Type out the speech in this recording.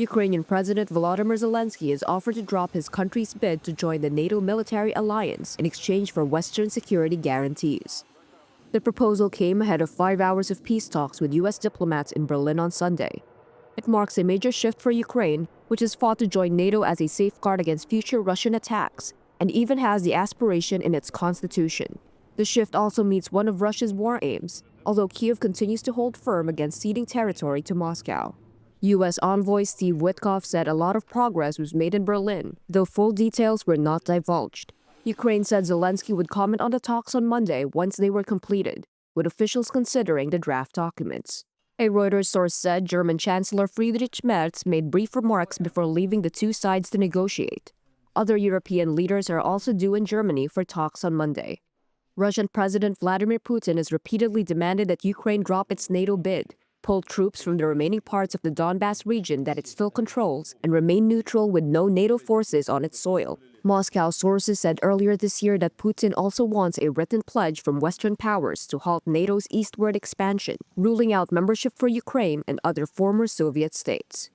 Ukrainian President Volodymyr Zelenskiy has offered to drop his country's bid to join the NATO military alliance in exchange for Western security guarantees. The proposal came ahead of 5 hours of peace talks with U.S. diplomats in Berlin on Sunday. It marks a major shift for Ukraine, which has fought to join NATO as a safeguard against future Russian attacks, and even has the aspiration in its constitution. The shift also meets one of Russia's war aims, although Kyiv continues to hold firm against ceding territory to Moscow. U.S. envoy Steve Witkoff said a lot of progress was made in Berlin, though full details were not divulged. Ukraine said Zelensky would comment on the talks on Monday once they were completed, with officials considering the draft documents. A Reuters source said German Chancellor Friedrich Merz made brief remarks before leaving the two sides to negotiate. Other European leaders are also due in Germany for talks on Monday. Russian President Vladimir Putin has repeatedly demanded that Ukraine drop its NATO bid, pull troops from the remaining parts of the Donbas region that it still controls, and remain neutral with no NATO forces on its soil. Moscow sources said earlier this year that Putin also wants a written pledge from Western powers to halt NATO's eastward expansion, ruling out membership for Ukraine and other former Soviet states.